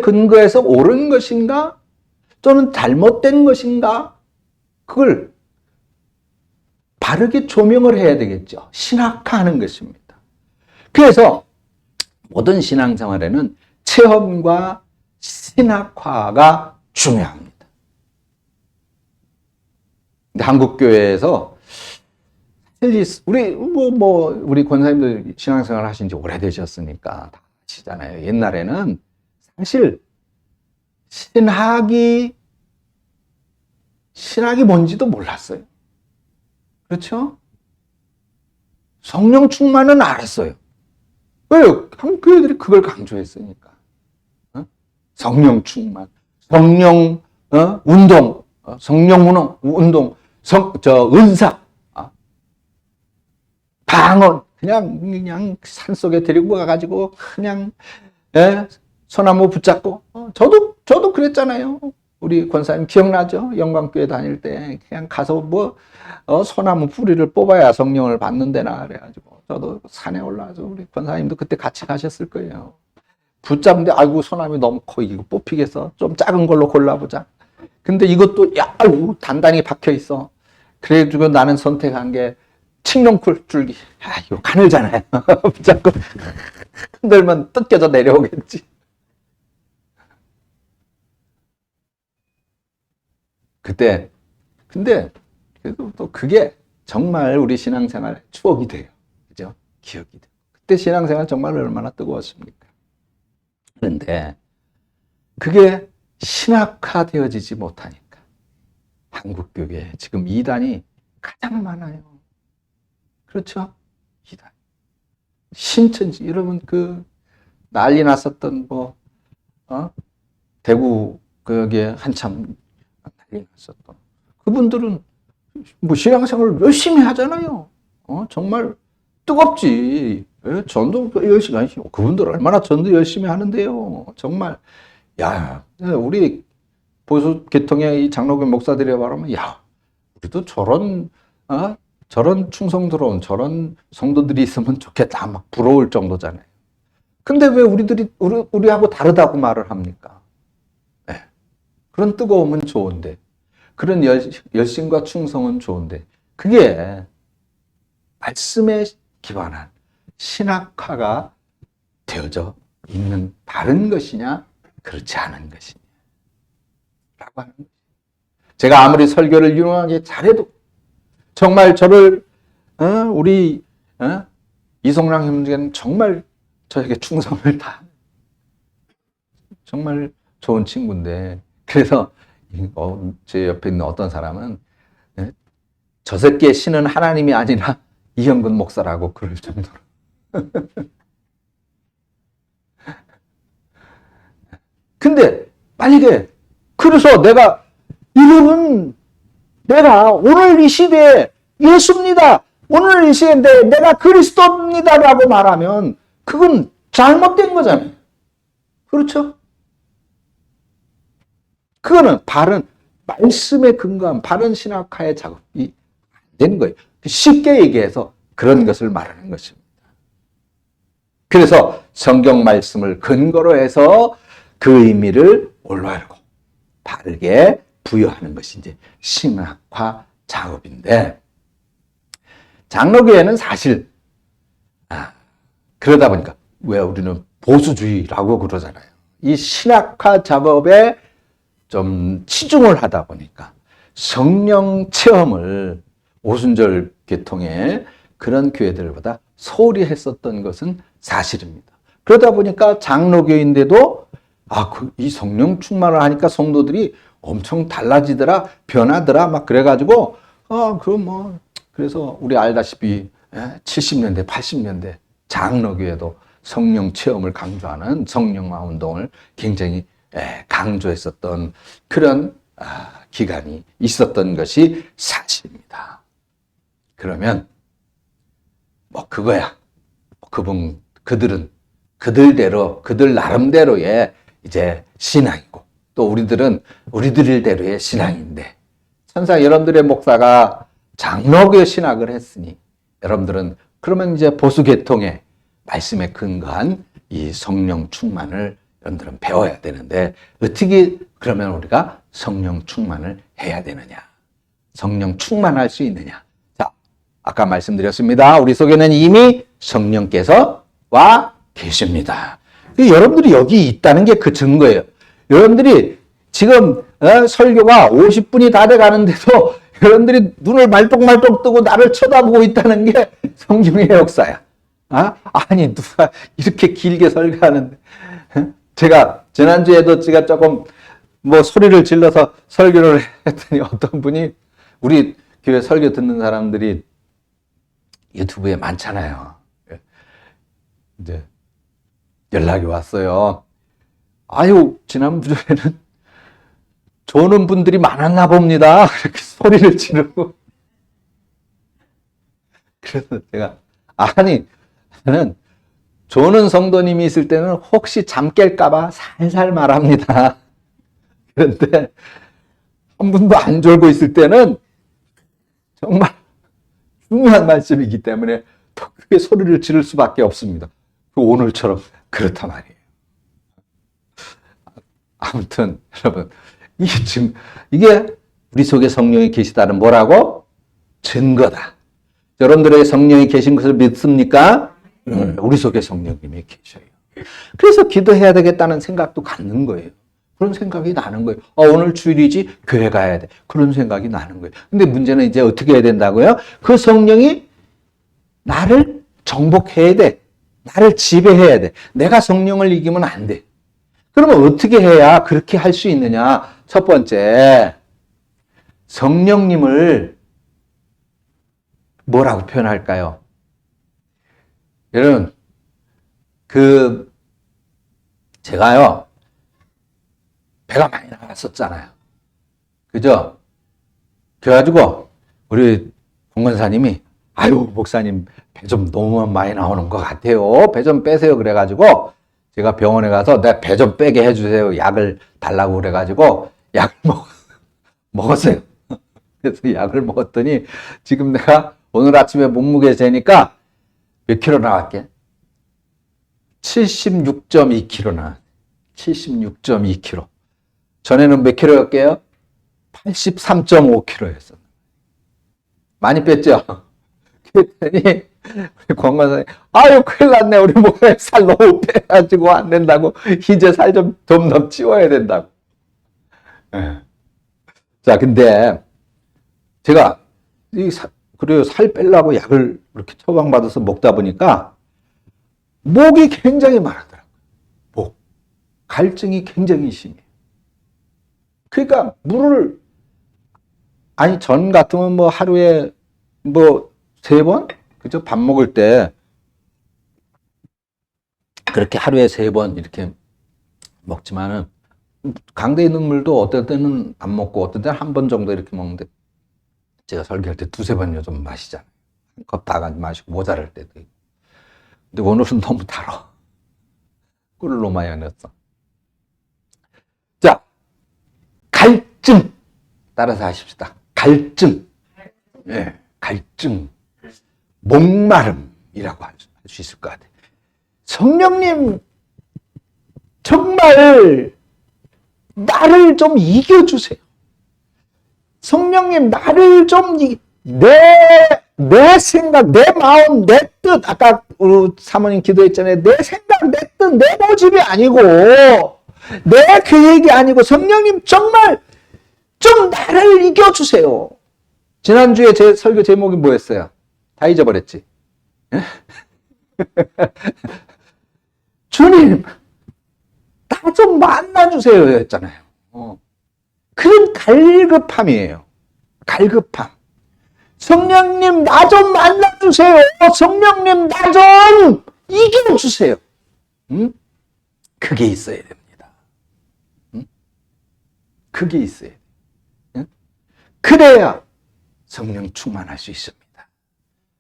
근거해서 옳은 것인가? 또는 잘못된 것인가? 그걸 바르게 조명을 해야 되겠죠. 신학화하는 것입니다. 그래서 모든 신앙생활에는 체험과 신학화가 중요합니다. 근데 한국 교회에서 우리 권사님들 신앙생활 하신 지 오래되셨으니까 다 아시잖아요. 옛날에는 사실 신학이 뭔지도 몰랐어요. 그렇죠? 성령 충만은 알았어요. 왜요? 한국 교회들이 그걸 강조했으니까. 성령 충만, 성령 운동, 성령 운동, 은사, 방언, 그냥 산속에 데리고 가가지고 그냥 소나무 붙잡고, 저도 그랬잖아요. 우리 권사님 기억나죠? 영광교회 다닐 때 그냥 가서 소나무 뿌리를 뽑아야 성령을 받는데나 그래가지고 저도 산에 올라와서, 우리 권사님도 그때 같이 가셨을 거예요. 붙잡는데 아이고 소나무 너무 커, 이거 뽑히겠어, 좀 작은 걸로 골라보자. 근데 이것도 아이고 단단히 박혀 있어. 그래가지고 나는 선택한 게 칡롱쿨 줄기. 이거 가늘잖아요. 붙잡고 흔들면 뜯겨져 내려오겠지. 근데 그래도 또 그게 정말 우리 신앙생활의 추억이 돼요. 그죠? 기억이 돼요. 그때 신앙생활 정말 얼마나 뜨거웠습니까? 그런데 그게 신학화되어지지 못하니까 한국교회에 지금 이단이 가장 많아요. 그렇죠? 이단. 신천지, 여러분 난리 났었던 대구 거기에 한참 난리 났었던 그분들은 신앙생활을 열심히 하잖아요. 정말 뜨겁지. 전도 열심히 하시고, 그분들 얼마나 전도 열심히 하는데요. 정말, 우리 보수 계통의 이 장로교 목사들이 말하면, 우리도 저런 충성스러운 저런 성도들이 있으면 좋겠다, 막 부러울 정도잖아요. 근데 왜 우리하고 다르다고 말을 합니까? 그런 뜨거움은 좋은데, 그런 열심과 충성은 좋은데, 그게 말씀에 기반한 신학화가 되어져 있는 다른 것이냐, 그렇지 않은 것이냐 라고 하는 거죠. 제가 아무리 설교를 유능하게 잘해도 정말 저를 우리 이성랑 형제는 정말 저에게 충성을 다, 정말 좋은 친구인데, 그래서 제 옆에 있는 어떤 사람은 저 새끼의 신은 하나님이 아니라 이형근 목사라고 그럴 정도로. 근데 만약에 그래서 내가 오늘 이 시대에 예수입니다, 오늘 이 시대에 내가 그리스도입니다라고 말하면 그건 잘못된 거잖아요. 그렇죠? 그거는 바른 말씀에 근거한 바른 신학화의 작업이 안 되는 거예요. 쉽게 얘기해서 그런 것을 말하는 것입니다. 그래서 성경 말씀을 근거로 해서 그 의미를 올바르고 바르게 부여하는 것이 이제 신학화 작업인데, 장로교회는 사실 그러다 보니까 왜 우리는 보수주의라고 그러잖아요. 이 신학화 작업에 좀 치중을 하다 보니까 성령 체험을 오순절 계통의 그런 교회들보다 소홀히 했었던 것은 사실입니다. 그러다 보니까 장로교인데도 이 성령 충만을 하니까 성도들이 엄청 달라지더라, 변하더라, 막 그래가지고, 그래서 우리 알다시피 70년대, 80년대 장로교회도 성령 체험을 강조하는 성령화 운동을 굉장히 강조했었던 그런 기간이 있었던 것이 사실입니다. 그러면 그거야. 그들은 그들대로, 그들 나름대로의 이제 신앙이고, 또 우리들은 우리들대로의 신앙인데, 천상 여러분들의 목사가 장로교 신학을 했으니, 여러분들은 그러면 이제 보수 계통의 말씀에 근거한 이 성령 충만을 여러분들은 배워야 되는데, 어떻게 그러면 우리가 성령 충만을 해야 되느냐? 성령 충만할 수 있느냐? 자, 아까 말씀드렸습니다. 우리 속에는 이미 성령께서 와 계십니다. 여러분들이 여기 있다는 게 그 증거예요. 여러분들이 지금 설교가 50분이 다 돼가는데도 여러분들이 눈을 말똥말똥 뜨고 나를 쳐다보고 있다는 게 성령의 역사야. 아니 누가 이렇게 길게 설교하는데, 제가 지난주에도 제가 조금 소리를 질러서 설교를 했더니 어떤 분이, 우리 교회 설교 듣는 사람들이 유튜브에 많잖아요. 이제 연락이 왔어요. 지난주에는 조는 분들이 많았나 봅니다. 이렇게 소리를 지르고. 그래서 제가, 나는 조는 성도님이 있을 때는 혹시 잠 깰까봐 살살 말합니다. 그런데 한 분도 안 졸고 있을 때는 정말 중요한 말씀이기 때문에 더 크게 소리를 지를 수밖에 없습니다. 오늘처럼 그렇단 말이에요. 아무튼 여러분, 이게 우리 속에 성령이 계시다는 뭐라고? 증거다. 여러분들의 성령이 계신 것을 믿습니까? 우리 속에 성령님이 계셔요. 그래서 기도해야 되겠다는 생각도 갖는 거예요. 그런 생각이 나는 거예요. 오늘 주일이지, 교회 가야 돼. 그런 생각이 나는 거예요. 근데 문제는 이제 어떻게 해야 된다고요? 그 성령이 나를 정복해야 돼. 나를 지배해야 돼. 내가 성령을 이기면 안 돼. 그러면 어떻게 해야 그렇게 할 수 있느냐? 첫 번째, 성령님을 뭐라고 표현할까요? 여러분, 제가요, 배가 많이 나갔었잖아요. 그죠? 그래가지고, 우리 공건사님이, 목사님, 배 좀 너무 많이 나오는 것 같아요. 배 좀 빼세요. 그래가지고, 제가 병원에 가서 내 배 좀 빼게 해주세요. 약을 달라고 그래가지고, 약을 먹었어요. 그래서 약을 먹었더니, 지금 내가 오늘 아침에 몸무게 재니까, 몇 킬로 나왔게? 76.2kg 나왔어요. 76.2kg. 전에는 몇 킬로였게요? 83.5kg였어요. 많이 뺐죠? 그랬더니 우리 권관사님, 큰일 났네. 우리 목사님 살 너무 빼가지고 안 된다고. 이제 살 좀 더 찌워야 된다고. 자, 근데 제가 그래요, 살 빼려고 약을 이렇게 처방받아서 먹다 보니까 목이 굉장히 마르더라고요. 갈증이 굉장히 심해요. 그러니까 전 같으면 하루에 3번? 그죠? 밥 먹을 때 그렇게 하루에 3번 이렇게 먹지만은, 강대에 있는 물도 어떨 때는 안 먹고 어떨 때는 한 번 정도 이렇게 먹는데, 제가 설교할 때 2-3번 좀 마시잖아요. 한 컵 다 마시고 모자랄 때도 있고. 근데 오늘은 너무 달아. 꿀을 너무 많이 넣었어. 자, 갈증. 따라서 하십시다. 갈증. 갈증. 목마름이라고 할 수 있을 것 같아요. 성령님, 정말 나를 좀 이겨주세요. 성령님, 나를 좀 내 생각, 내 마음, 내 뜻, 아까 우리 사모님 기도했잖아요. 내 생각, 내 뜻, 내 모집이 아니고, 내 계획이 아니고, 성령님 정말 좀 나를 이겨주세요. 지난주에 제 설교 제목이 뭐였어요? 다 잊어버렸지? 주님, 나 좀 만나주세요. 였잖아요. 그런 갈급함이에요. 갈급함. 성령님, 나 좀 만나주세요. 성령님, 나 좀 이겨주세요. 그게 있어야 됩니다. 그게 있어야 돼요. 그래야 성령 충만할 수 있습니다.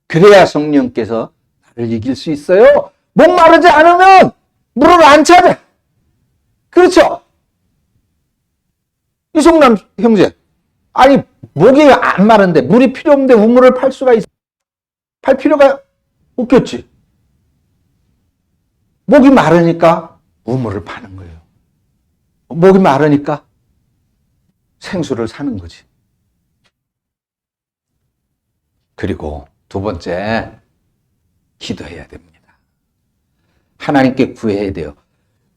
그래야 성령께서 나를 이길 수 있어요. 목마르지 않으면 물을 안 찾아. 그렇죠? 이송남 형제, 아니 목이 안 마른데 물이 필요 없는데 우물을 팔 수가 있어? 팔 필요가 없겠지. 목이 마르니까 우물을 파는 거예요. 목이 마르니까 생수를 사는 거지. 그리고 두 번째, 기도해야 됩니다. 하나님께 구해야 돼요.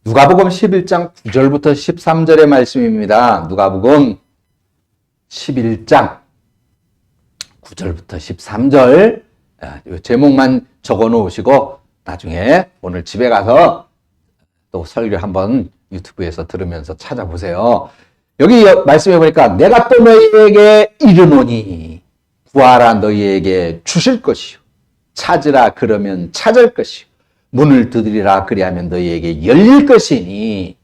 누가복음 11장 9절부터 13절의 말씀입니다. 누가복음 11장 9절부터 13절 제목만 적어 놓으시고 나중에 오늘 집에 가서 또 설교 한번 유튜브에서 들으면서 찾아보세요. 여기 말씀해 보니까 내가 또 너희에게 이르노니 구하라 너희에게 주실 것이요 찾으라 그러면 찾을 것이요 문을 두드리라 그리하면 너희에게 열릴 것이니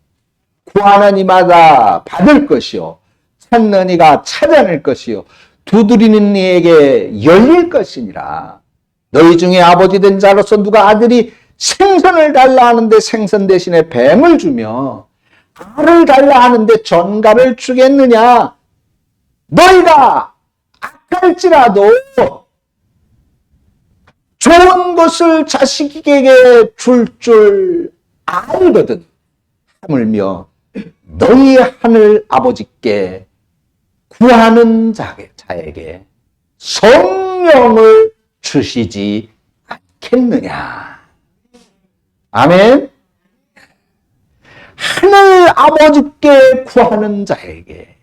구하는 이마다 받을 것이요 찾는 이가 찾아낼 것이요 두드리는 이에게 열릴 것이니라. 너희 중에 아버지 된 자로서 누가 아들이 생선을 달라 하는데 생선 대신에 뱀을 주며 알을 달라 하는데 전갈을 주겠느냐. 너희가 악할지라도 좋은 것을 자식에게 줄 알거든. 하물며 너희 하늘 아버지께 구하는 자에게 성령을 주시지 않겠느냐. 아멘. 하늘 아버지께 구하는 자에게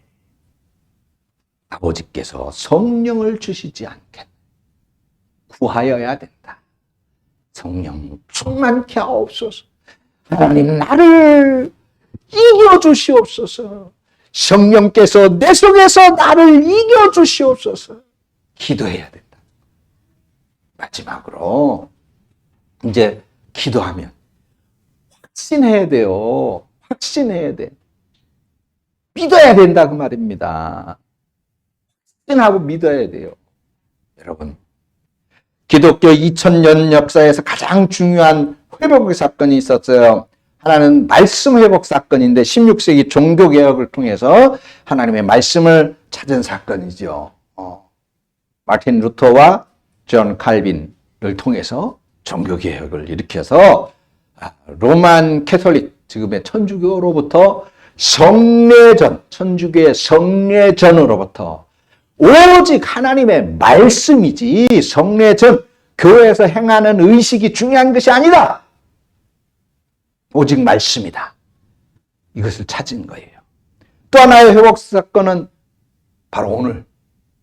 아버지께서 성령을 주시지 않겠느냐. 구하여야 된다. 성령 충만케 하옵소서. 하나님 나를 이겨주시옵소서. 성령께서 내 속에서 나를 이겨주시옵소서. 기도해야 된다. 마지막으로 이제 기도하면 확신해야 돼요. 확신해야 돼. 믿어야 된다 그 말입니다. 확신하고 믿어야 돼요. 여러분 기독교 2000년 역사에서 가장 중요한 회복의 사건이 있었어요. 하나는 말씀 회복 사건인데 16세기 종교개혁을 통해서 하나님의 말씀을 찾은 사건이죠. 마틴 루터와 존 칼빈을 통해서 종교개혁을 일으켜서 로만 캐톨릭, 지금의 천주교로부터 성례전, 천주교의 성례전으로부터 오직 하나님의 말씀이지 성례전, 교회에서 행하는 의식이 중요한 것이 아니다. 오직 말씀이다. 이것을 찾은 거예요. 또 하나의 회복 사건은 바로 오늘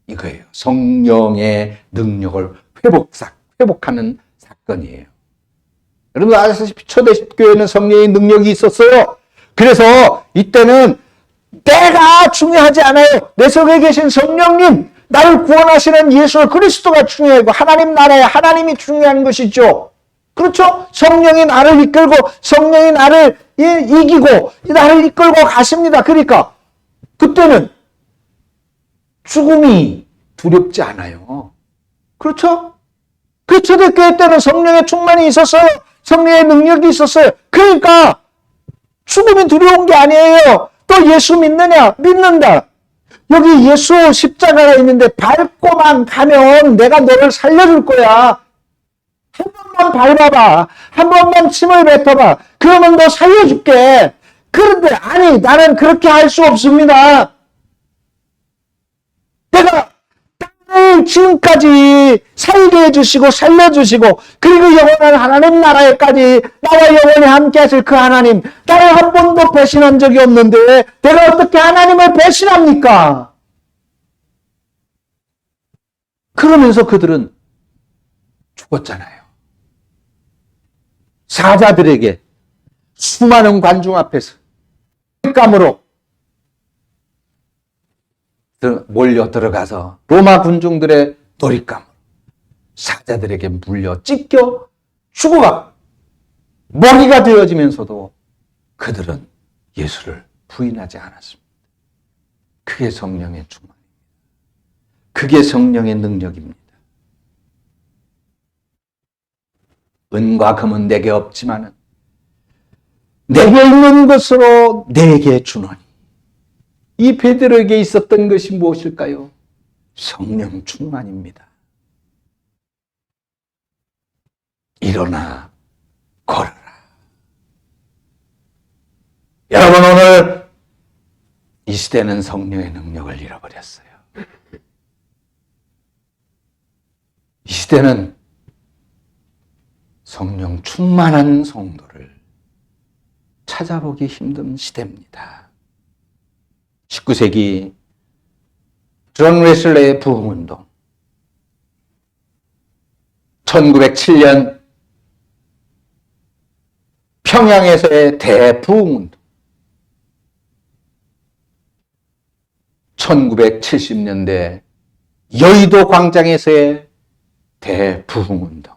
이거예요. 성령의 능력을 회복하는 사건이에요. 여러분 아시다시피 초대교회는 성령의 능력이 있었어요. 그래서 이때는 내가 중요하지 않아요. 내 속에 계신 성령님, 나를 구원하시는 예수 그리스도가 중요하고 하나님 나라에 하나님이 중요한 것이죠. 그렇죠? 성령이 나를 이끌고 성령이 나를 이기고 나를 이끌고 가십니다. 그러니까 그때는 죽음이 두렵지 않아요. 그렇죠? 그 초대교회 때는 성령의 충만이 있었어요. 성령의 능력이 있었어요. 그러니까 죽음이 두려운 게 아니에요. 또 예수 믿느냐? 믿는다. 여기 예수 십자가가 있는데 밟고만 가면 내가 너를 살려줄 거야. 한 번만 밟아봐. 한 번만 침을 뱉어봐. 그러면 너 살려줄게. 그런데 아니 나는 그렇게 할 수 없습니다. 내가 땅을 우리를 지금까지 살게 해주시고 살려주시고 그리고 영원한 하나님 나라에까지 나와 영원히 함께 하실 그 하나님, 나를 한 번도 배신한 적이 없는데 내가 어떻게 하나님을 배신합니까? 그러면서 그들은 죽었잖아요. 사자들에게 수많은 관중 앞에서 감으로 몰려 들어가서 로마 군중들의 놀잇감으로 사자들에게 물려 찢겨 죽어가 먹이가 되어지면서도 그들은 예수를 부인하지 않았습니다. 그게 성령의 충만입니다. 그게 성령의 능력입니다. 은과 금은 내게 없지만은 내게 있는 것으로 내게 주노니. 이 베드로에게 있었던 것이 무엇일까요? 성령 충만입니다. 일어나 걸어라. 여러분, 오늘 이 시대는 성령의 능력을 잃어버렸어요. 이 시대는 성령 충만한 성도를 찾아보기 힘든 시대입니다. 19세기 존 웨슬레의 부흥운동, 1907년 평양에서의 대부흥운동, 1970년대 여의도 광장에서의 대부흥운동,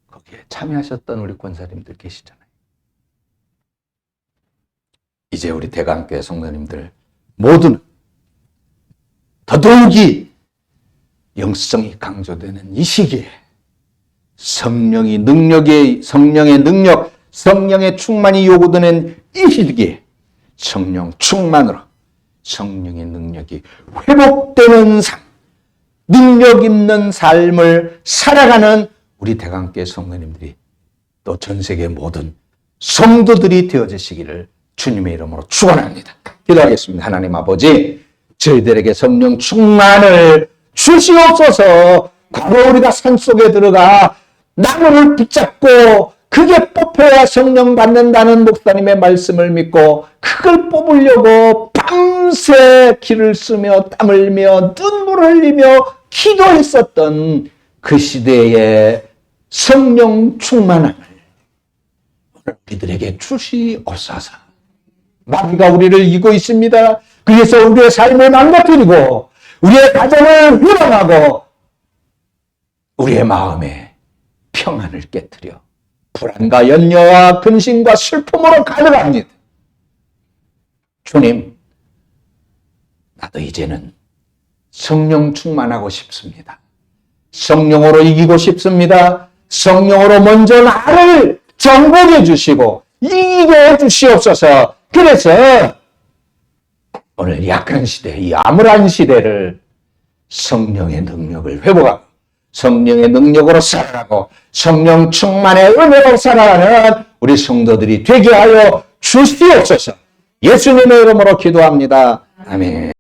거기에 참여하셨던 우리 권사님들 계시잖아요. 이제 우리 대강교회 성도님들 모두는 더더욱이 영성이 강조되는 이 시기에 성령의 능력, 성령의 충만이 요구되는 이 시기에 성령 충만으로 성령의 능력이 회복되는 삶, 능력 있는 삶을 살아가는 우리 대강교회 성도님들이 또 전 세계 모든 성도들이 되어지시기를 주님의 이름으로 축원합니다. 기도하겠습니다. 하나님 아버지, 저희들에게 성령 충만을 주시옵소서. 과거 우리가 산속에 들어가 나무를 붙잡고 그게 뽑혀야 성령 받는다는 목사님의 말씀을 믿고 그걸 뽑으려고 밤새 기를 쓰며 땀을 흘리며 눈물을 흘리며 기도했었던 그 시대의 성령 충만함을 오늘 우리들에게 주시옵소서. 마귀가 우리를 이기고 있습니다. 그래서 우리의 삶을 망가뜨리고 우리의 가정을 회방하고 우리의 마음에 평안을 깨트려 불안과 염려와 근심과 슬픔으로 가득합니다. 주님, 나도 이제는 성령 충만하고 싶습니다. 성령으로 이기고 싶습니다. 성령으로 먼저 나를 정복해 주시고 이기게 해 주시옵소서. 그래서 오늘 약한 시대, 이 암울한 시대를 성령의 능력을 회복하고 성령의 능력으로 살아가고 성령 충만의 은혜로 살아가는 우리 성도들이 되게 하여 주시옵소서. 예수님의 이름으로 기도합니다. 아멘.